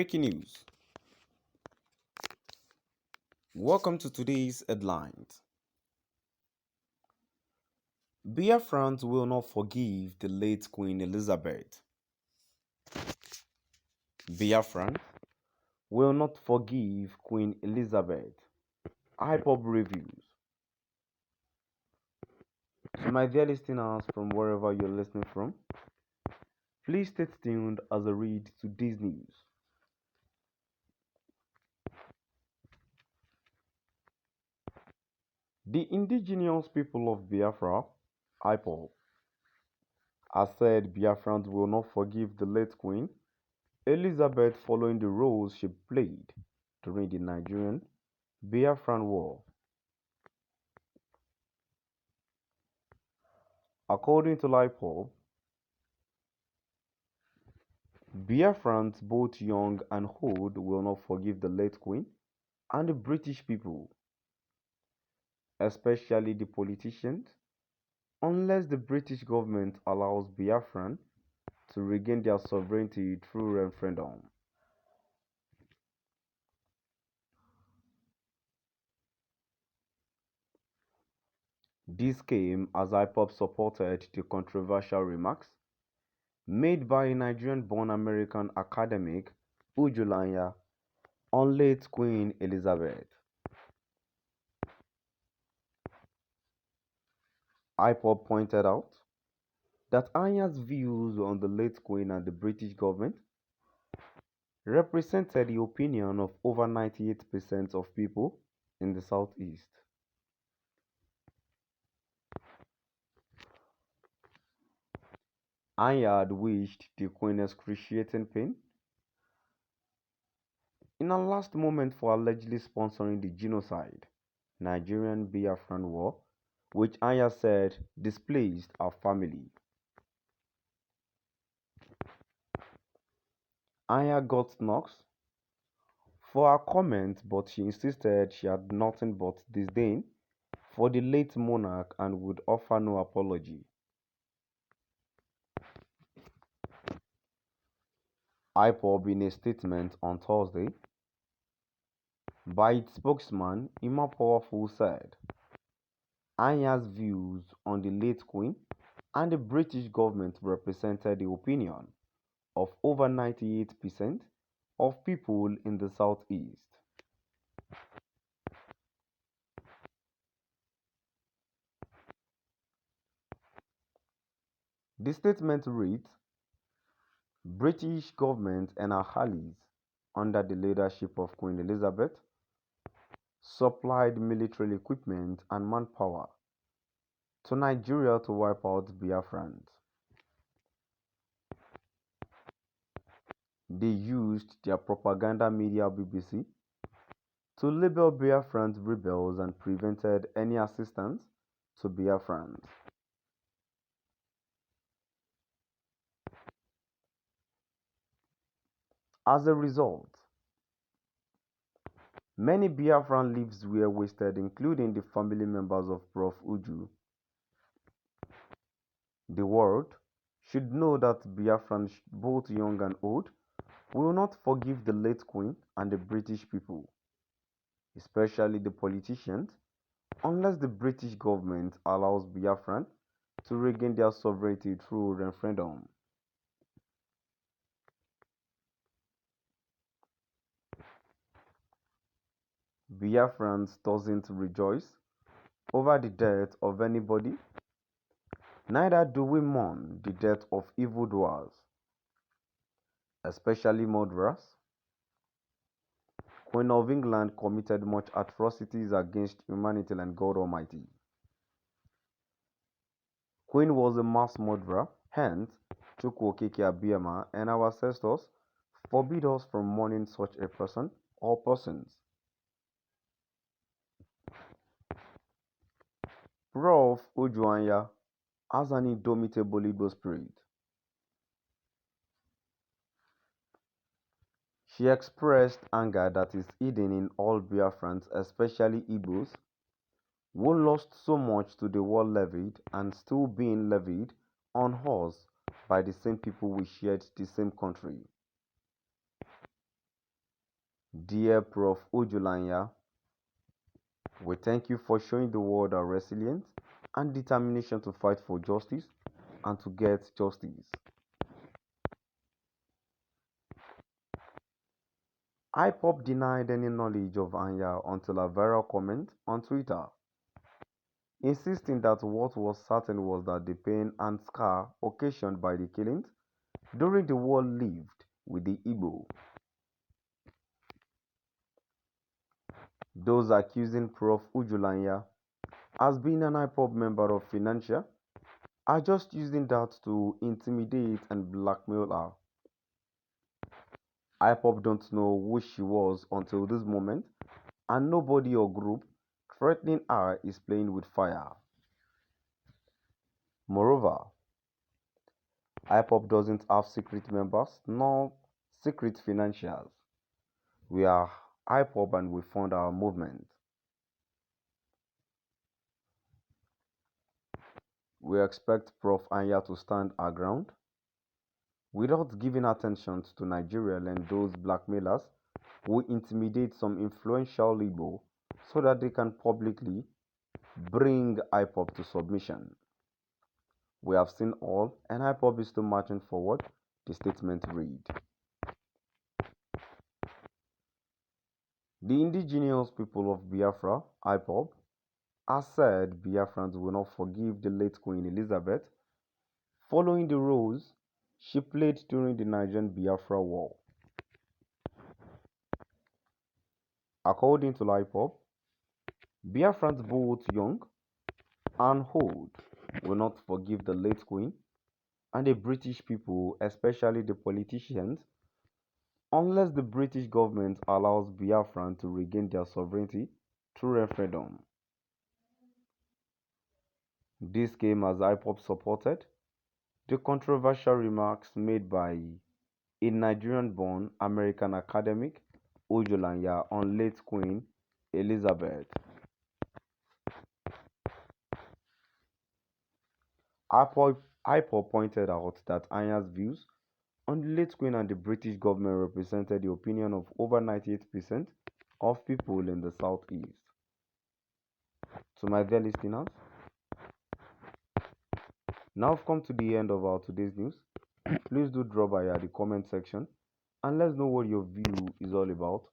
Breaking news. Welcome to today's headlines. Biafrans will not forgive the late Queen Elizabeth. Biafrans will not forgive Queen Elizabeth. IPOB reviews. To my dear listeners from wherever you're listening from, please stay tuned as I read today's news. The indigenous people of Biafra, IPOB, has said Biafrans will not forgive the late Queen Elizabeth following the roles she played during the Nigerian Biafran War. According to IPOB, Biafrans both young and old will not forgive the late Queen and the British people, especially the politicians, unless the British government allows Biafran to regain their sovereignty through referendum. This came as IPOB supported the controversial remarks made by a Nigerian-born American academic Ujulanya on late Queen Elizabeth. IPOB pointed out that Anya's views on the late Queen and the British government represented the opinion of over 98% of people in the Southeast. Anya had wished the Queen excruciating pain in her last moment for allegedly sponsoring the genocide Nigerian Biafran War, which Anya said displaced her family. Anya got knocks for her comment, but she insisted she had nothing but disdain for the late monarch and would offer no apology. IPOB, in a statement on Thursday by its spokesman Ima Powerful, said Anya's views on the late Queen and the British government represented the opinion of over 98% of people in the Southeast. The statement reads, British government and our allies under the leadership of Queen Elizabeth supplied military equipment and manpower to Nigeria to wipe out Biafrans. They used their propaganda media BBC to label Biafrans rebels and prevented any assistance to Biafrans. As a result, many Biafran lives were wasted, including the family members of Prof. Uju. The world should know that Biafrans, both young and old, will not forgive the late Queen and the British people, especially the politicians, unless the British government allows Biafran to regain their sovereignty through referendum. Biafrans doesn't rejoice over the death of anybody, neither do we mourn the death of evildoers, especially murderers. Queen of England committed much atrocities against humanity and God Almighty. Queen was a mass murderer, hence Chukwokeke Abiyama and our ancestors forbid us from mourning such a person or persons. Prof. Ojuanya has an indomitable Igbo spirit. She expressed anger that is hidden in all Biafrans, especially Igbos, who lost so much to the war levied and still being levied on us by the same people we shared the same country. Dear Prof. Ojulanya, we thank you for showing the world our resilience and determination to fight for justice and to get justice. IPOB denied any knowledge of Anya until a viral comment on Twitter, insisting that what was certain was that the pain and scar occasioned by the killings during the war lived with the Igbo. Those accusing Prof. Ujulanya as being an IPOB member of Financia are just using that to intimidate and blackmail her. IPOB don't know who she was until this moment, and nobody or group threatening her is playing with fire. Moreover, IPOB doesn't have secret members nor secret financiers. We are IPOB and we fund our movement. We expect Prof. Anya to stand her ground without giving attention to Nigeria and those blackmailers who intimidate some influential Igbo so that they can publicly bring IPOB to submission. We have seen all, and IPOB is still marching forward, the statement read. The indigenous people of Biafra, IPOB, has said Biafrans will not forgive the late Queen Elizabeth following the roles she played during the Nigerian Biafra War. According to IPOB, Biafrans both young and old will not forgive the late Queen and the British people, especially the politicians, unless the British government allows Biafran to regain their sovereignty through referendum. This came as IPOB supported the controversial remarks made by a Nigerian-born American academic, Ojulanya, on late Queen Elizabeth. IPOB pointed out that Anya's views on the late Queen and the British government represented the opinion of over 98% of people in the Southeast. To my dear listeners, now I've come to the end of our today's news. Please do drop by the comment section and let's know what your view is all about.